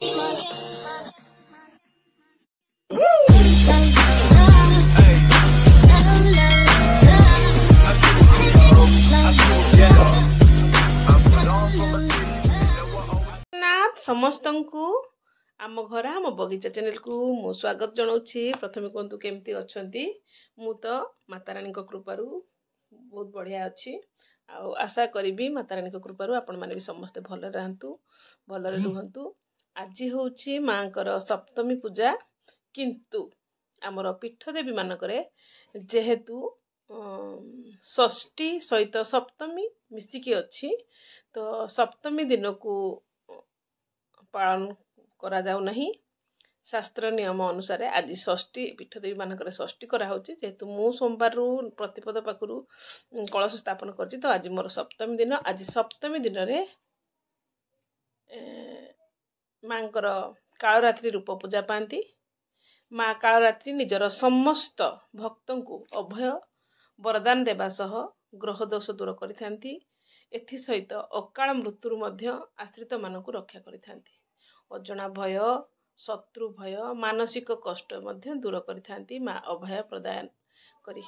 ସମସ୍ତଙ୍କୁ ଆମ ଘର ଆମ ବଗିଚା ଚ୍ୟାନେଲକୁ ମୁଁ ସ୍ୱାଗତ ଜଣାଉଛି। ପ୍ରଥମେ କୁହନ୍ତୁ କେମିତି ଅଛନ୍ତି? ମୁଁ ତ ମାତାରାଣୀଙ୍କ କୃପାରୁ ବହୁତ ବଢ଼ିଆ ଅଛି, ଆଉ ଆଶା କରିବି ମାତାରାଣୀଙ୍କ କୃପାରୁ ଆପଣମାନେ ବି ସମସ୍ତେ ଭଲରେ ରହନ୍ତୁ, ଭଲରେ ରୁହନ୍ତୁ। ଆଜି ହେଉଛି ମାଙ୍କର ସପ୍ତମୀ ପୂଜା, କିନ୍ତୁ ଆମର ପୀଠ ଦେବୀ ମାନଙ୍କରେ ଯେହେତୁ ଷଷ୍ଠୀ ସହିତ ସପ୍ତମୀ ମିଶିକି ଅଛି, ତ ସପ୍ତମୀ ଦିନକୁ ପାଳନ କରାଯାଉ ନାହିଁ। ଶାସ୍ତ୍ର ନିୟମ ଅନୁସାରେ ଆଜି ଷଷ୍ଠୀ ପୀଠଦେବୀ ମାନଙ୍କରେ ଷଷ୍ଠୀ କରାହେଉଛି। ଯେହେତୁ ମୁଁ ସୋମବାରରୁ ପ୍ରତିପଦ ପାଖରୁ କଳସ ସ୍ଥାପନ କରିଛି, ତ ଆଜି ମୋର ସପ୍ତମୀ ଦିନ। ଆଜି ସପ୍ତମୀ ଦିନରେ ମାଙ୍କର କାଳରାତ୍ରି ରୂପ ପୂଜା ପାଆନ୍ତି। ମା କାଳରାତ୍ରି ନିଜର ସମସ୍ତ ଭକ୍ତଙ୍କୁ ଅଭୟ ବରଦାନ ଦେବା ସହ ଗ୍ରହ ଦୋଷ ଦୂର କରିଥାନ୍ତି। ଏଥିସହିତ ଅକାଳ ମୃତ୍ୟୁରୁ ମଧ୍ୟ ଆଶ୍ରିତ ମାନଙ୍କୁ ରକ୍ଷା କରିଥାନ୍ତି। ଅଜଣା ଭୟ, ଶତ୍ରୁ ଭୟ, ମାନସିକ କଷ୍ଟ ମଧ୍ୟ ଦୂର କରିଥାନ୍ତି ମା ଅଭୟ ପ୍ରଦାନ କରି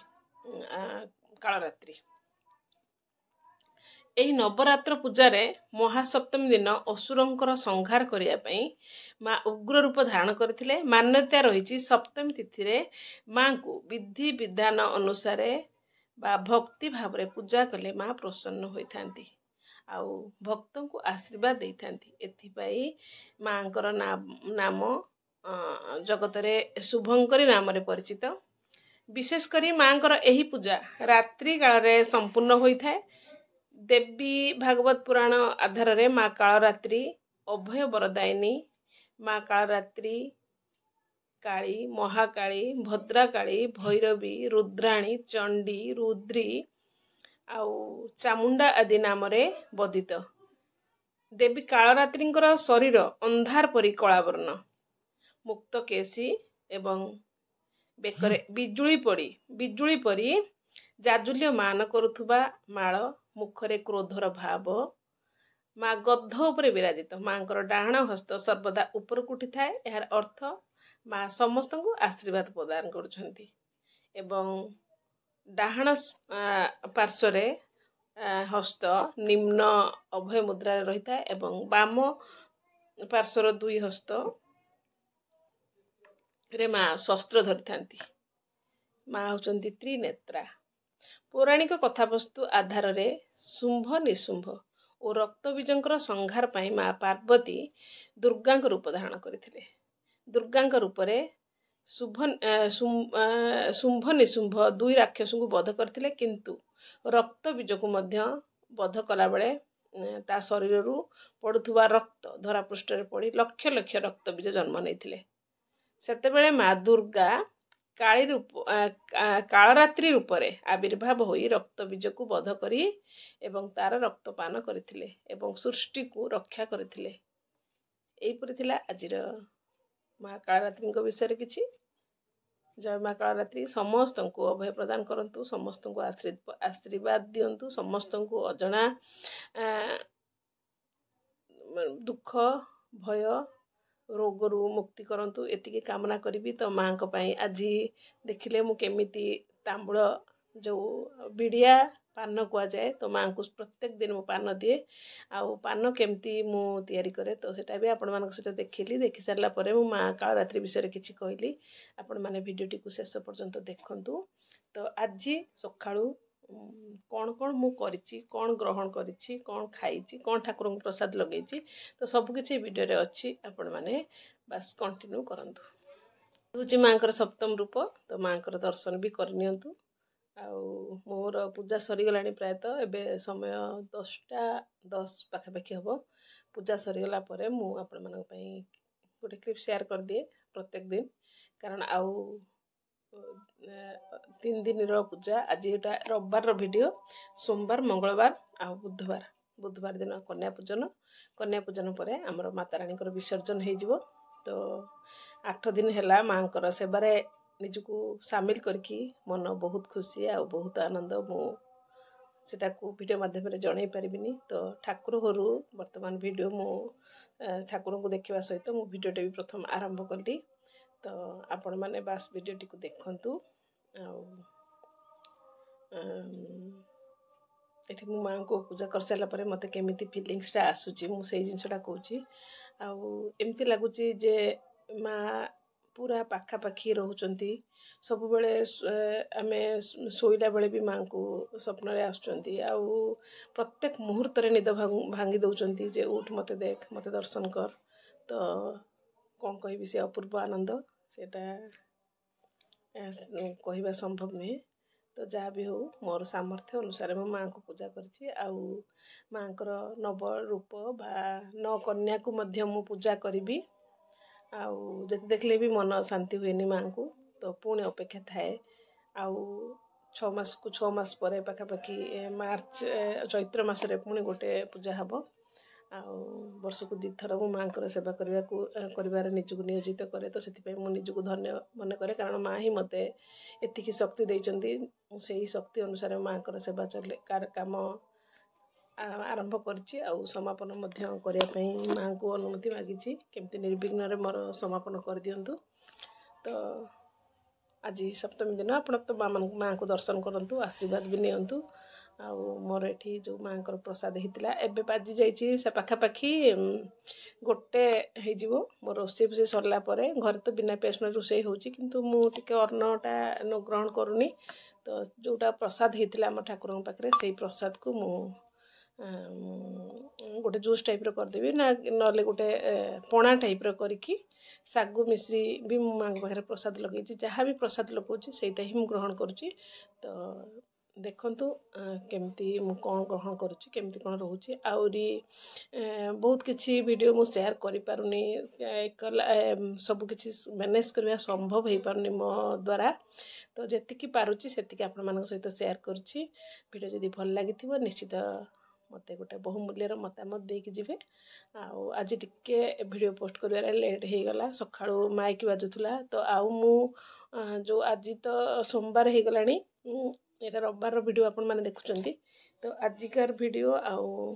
କାଳରାତ୍ରି। ଏହି ନବରାତ୍ର ପୂଜାରେ ମହାସପ୍ତମୀ ଦିନ ଅସୁରଙ୍କର ସଂହାର କରିବା ପାଇଁ ମା ଉଗ୍ର ରୂପ ଧାରଣ କରିଥିଲେ। ମାନ୍ୟତା ରହିଛି ସପ୍ତମୀ ତିଥିରେ ମାଙ୍କୁ ବିଧି ବିଧାନ ଅନୁସାରେ ବା ଭକ୍ତି ଭାବରେ ପୂଜା କଲେ ମା ପ୍ରସନ୍ନ ହୋଇଥାନ୍ତି ଆଉ ଭକ୍ତଙ୍କୁ ଆଶୀର୍ବାଦ ଦେଇଥାନ୍ତି। ଏଥିପାଇଁ ମାଙ୍କର ନାମ ଜଗତରେ ଶୁଭଙ୍କରୀ ନାମରେ ପରିଚିତ। ବିଶେଷ କରି ମାଙ୍କର ଏହି ପୂଜା ରାତ୍ରି କାଳରେ ସମ୍ପୂର୍ଣ୍ଣ ହୋଇଥାଏ। ଦେବୀ ଭାଗବତ ପୁରାଣ ଆଧାରରେ ମା କାଳରାତ୍ରି ଅଭୟ ବରଦାୟିନୀ, ମା କାଳରାତ୍ରି କାଳୀ, ମହାକାଳୀ, ଭଦ୍ରାକାଳୀ, ଭୈରବୀ, ରୁଦ୍ରାଣୀ, ଚଣ୍ଡୀ, ରୁଦ୍ରୀ ଆଉ ଚାମୁଣ୍ଡା ଆଦି ନାମରେ ବଦିତ। ଦେବୀ କାଳରାତ୍ରିଙ୍କର ଶରୀର ଅନ୍ଧାର ପରି କଳାବର୍ଣ୍ଣ, ମୁକ୍ତ କେଶୀ ଏବଂ ବେକରେ ବିଜୁଳି ପରି ଜାଜୁଲ୍ୟମାନ କରୁଥିବା ମାଳ, ମୁଖରେ କ୍ରୋଧର ଭାବ। ମା ଗଧ ଉପରେ ବିରାଜିତ। ମାଙ୍କର ଡାହାଣ ହସ୍ତ ସର୍ବଦା ଉପରକୁ ଉଠିଥାଏ। ଏହାର ଅର୍ଥ ମା ସମସ୍ତଙ୍କୁ ଆଶୀର୍ବାଦ ପ୍ରଦାନ କରୁଛନ୍ତି ଏବଂ ଡାହାଣ ପାର୍ଶ୍ୱରେ ହସ୍ତ ନିମ୍ନ ଅଭୟ ମୁଦ୍ରାରେ ରହିଥାଏ ଏବଂ ବାମ ପାର୍ଶ୍ୱର ଦୁଇ ହସ୍ତରେ ମା ଶସ୍ତ୍ର ଧରିଥାନ୍ତି। ମା ହେଉଛନ୍ତି ତ୍ରିନେତ୍ରା। ପୌରାଣିକ କଥାବସ୍ତୁ ଆଧାରରେ ଶୁମ୍ଭ ନିଶୁମ୍ଭ ଓ ରକ୍ତବୀଜଙ୍କର ସଂହାର ପାଇଁ ମା ପାର୍ବତୀ ଦୁର୍ଗାଙ୍କ ରୂପ ଧାରଣ କରିଥିଲେ। ଦୁର୍ଗାଙ୍କ ରୂପରେ ଶୁମ୍ଭ ନିଶୁମ୍ଭ ଦୁଇ ରାକ୍ଷସଙ୍କୁ ବଧ କରିଥିଲେ, କିନ୍ତୁ ରକ୍ତବୀଜକୁ ମଧ୍ୟ ବଧ କଲାବେଳେ ତା ଶରୀରରୁ ପଡ଼ୁଥିବା ରକ୍ତ ଧରାପୃଷ୍ଠରେ ପଡ଼ି ଲକ୍ଷ ଲକ୍ଷ ରକ୍ତବୀଜ ଜନ୍ମ ନେଇଥିଲେ। ସେତେବେଳେ ମା ଦୁର୍ଗା କାଳରାତ୍ରି ରୂପରେ ଆବିର୍ଭାବ ହୋଇ ରକ୍ତବୀଜକୁ ବଧ କରି ଏବଂ ତାର ରକ୍ତପାନ କରିଥିଲେ ଏବଂ ସୃଷ୍ଟିକୁ ରକ୍ଷା କରିଥିଲେ। ଏହିପରି ଥିଲା ଆଜିର ମା କାଳରାତ୍ରିଙ୍କ ବିଷୟରେ କିଛି। ଜୟ ମା କାଳରାତ୍ରି। ସମସ୍ତଙ୍କୁ ଅଭୟ ପ୍ରଦାନ କରନ୍ତୁ, ସମସ୍ତଙ୍କୁ ଆଶୀର୍ବାଦ ଦିଅନ୍ତୁ, ସମସ୍ତଙ୍କୁ ଅଜଣା ଦୁଃଖ ଭୟ ରୋଗରୁ ମୁକ୍ତି କରନ୍ତୁ, ଏତିକି କାମନା କରିବି। ତ ମାଙ୍କ ପାଇଁ ଆଜି ଦେଖିଲେ ମୁଁ କେମିତି ତାମ୍ବୁଳ ଯେଉଁ ବିଡ଼ିଆ ପାନ କୁହାଯାଏ, ତ ମାଙ୍କୁ ପ୍ରତ୍ୟେକ ଦିନ ମୁଁ ପାନ ଦିଏ। ଆଉ ପାନ କେମିତି ମୁଁ ତିଆରି କରେ, ତ ସେଇଟା ବି ଆପଣମାନଙ୍କ ସହିତ ଦେଖିଲି। ଦେଖି ସାରିଲା ପରେ ମୁଁ ମା କାଳରାତ୍ରି ବିଷୟରେ କିଛି କହିଲି। ଆପଣମାନେ ଭିଡ଼ିଓଟିକୁ ଶେଷ ପର୍ଯ୍ୟନ୍ତ ଦେଖନ୍ତୁ। ତ ଆଜି ସକାଳୁ କ'ଣ କ'ଣ ମୁଁ କରିଛି, କ'ଣ ଗ୍ରହଣ କରିଛି, କ'ଣ ଖାଇଛି, କ'ଣ ଠାକୁରଙ୍କୁ ପ୍ରସାଦ ଲଗେଇଛି, ତ ସବୁକିଛି ଭିଡ଼ିଓରେ ଅଛି। ଆପଣମାନେ ବାସ୍ କଣ୍ଟିନ୍ୟୁ କରନ୍ତୁ। ହେଉଛି ମାଙ୍କର ସପ୍ତମ ରୂପ, ତ ମାଙ୍କର ଦର୍ଶନ ବି କରିନିଅନ୍ତୁ। ଆଉ ମୋର ପୂଜା ସରିଗଲାଣି ପ୍ରାୟତଃ। ଏବେ ସମୟ 10:10 ପାଖାପାଖି ହେବ। ପୂଜା ସରିଗଲା ପରେ ମୁଁ ଆପଣମାନଙ୍କ ପାଇଁ ଗୋଟେ କ୍ଲିପ୍ ସେୟାର କରିଦିଏ ପ୍ରତ୍ୟେକ ଦିନ, କାରଣ ଆଉ 3 ଦିନର ପୂଜା। ଆଜି ଏଇଟା ରବିବାରର ଭିଡ଼ିଓ। ସୋମବାର, ମଙ୍ଗଳବାର ଆଉ ବୁଧବାର ଦିନ କନ୍ୟା ପୂଜନ ପରେ ଆମର ମାତାରାଣୀଙ୍କର ବିସର୍ଜନ ହେଇଯିବ। ତ 8 ଦିନ ହେଲା ମାଙ୍କର ସେବାରେ ନିଜକୁ ସାମିଲ କରିକି ମନ ବହୁତ ଖୁସି ଆଉ ବହୁତ ଆନନ୍ଦ ମୁଁ सेटा को वीडियो माध्यम जन पारिनी। तो ठाकुर घरू वर्तमान वीडियो मु ठाकुर को देखा सहित मु वीडियोटे भी प्रथम आरंभ कली। तो आपण मैंने बास वीडियोटी को देखंतु। एठी मु माँ को पूजा कर सारा पर मते केमिति फीलिंग्सटा आसुची मु सेही जिनसटा कहूची। आउ एमती लागुची जे माँ पूरा पाखापाखी रोचंती सब बेले आमे शोइला बेले भी माँ को स्वप्न रे आसुचंती। आउ प्रत्येक मुहूर्त रे निद भांगी दउचंती जे उठ मते देख मते दर्शन कर। तो कौन कहबी से अपूर्व आनंद सेटा कहवा संभव नुहे। तो जहाँ भी हो मोर सामर्थ्य अनुसार मो माँ को पूजा करछि। आउ माँकर नव रूप बा नौ कन्या को मध्य मु पूजा करी। आउ जति देखले भी मन शांति हुएनी माँ को। तो पुणी अपेक्षा थाए आउ 6 मास को 6 मास पर पाखापाखि मार्च चैत्र मसरे पुणी गोटे पूजा हम। आउ वर्ष को 2 थर मो माँ को सेवा कर निजक नियोजित करे। तो से मु निजक धन्य मन करे कारण माँ ही मते एतिकी शक्ति देइचंती। से शक्ति अनुसार माँ को सेवा चले काम आरंभ करछि। आउ समापन मध्य करिया पई माँ को अनुमति मागिछि केमति निर्विघ्न रे मोर समापन कर दियंतु। तो आज सप्तमी दिन आपण तो माँ को दर्शन करंतु आशीर्वाद भी नियंतु। आउ मोर एठी जो माँ को प्रसाद हितला एबे बाजी जाइछि से पाखापाखि गोटे हे जीवो मोर रोषे फुसे सरला परे। घर तो बिना पेस्ट रोषे होछि किंतु मु टिके अन्नटा ग्रहण करूनी। तो जोटा प्रसाद हितला हम ठाकुर पाखरे सेही प्रसाद को मु गोटे जूस टाइप कर देबी ना नले गोटे पणा टाइप करिकी सागु मिश्री भी मो माँ पाखे प्रसाद लगे जहाँ भी प्रसाद लगौछि सेटा ही मु ग्रहण करुछि। तो देखंतु केमती मु कौन ग्रहण करुछि केमती कौन रोचे। आउरी बहुत किछि वीडियो मु शेयर करि पारुनी सब किछि मैनेज करबा संभव हे पारुनी मो द्वारा। तो जेतिकी पारुछि सेतिकी आपण मानक सहित शेयर करछि। वीडियो जदि भल लागिथिबो निश्चित मते गोटे बहुमूल्यर मतामत देकी जिवे। आउ आज टिके वीडियो पोस्ट करिवार लेट हे गला सखाळु माइक बाजुथुला। तो आउ मु जो आज तो सोमवार हे गलानी एटा रविवार वीडियो आपण माने देखुचंती। तो आजिकार वीडियो आउ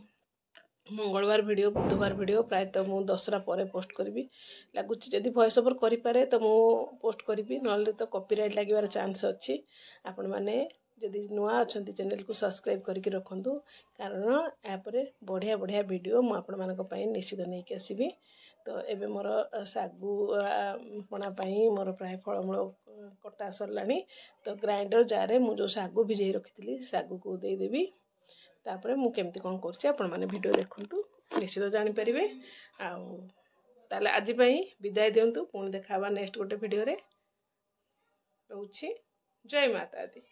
मंगलवार वीडियो बुधवार वीडियो प्रायतः मु दसरा पर पोस्ट करी लगुच। जदि वॉइस ओवर करि पारे तो मु पोस्ट करी नले तो कॉपीराइट लागिवार चांस अच्छी। आपण माने जदि नुआ अछंती चैनल को सब्सक्राइब करके रखंतु कारण यापर बढ़िया बढ़िया वीडियो मु आपण मानक पई निश्चित नै के आसीबी। तो एबे मोर सागु पणा पई मोर प्राय फलमूल कटा सरलानी। तो ग्राइंडर जारे मु जो सागु भिजै रखितली सागु को दे देबी। तापरे मु केमती कोन करछि आपण माने वीडियो देखंतु निश्चित जानि परिबे। आउ ताले आज पई विदाय दियंतु पुणी देखाबा नेक्स्ट गोटे वीडियो रे रहउछि। जय माता दी।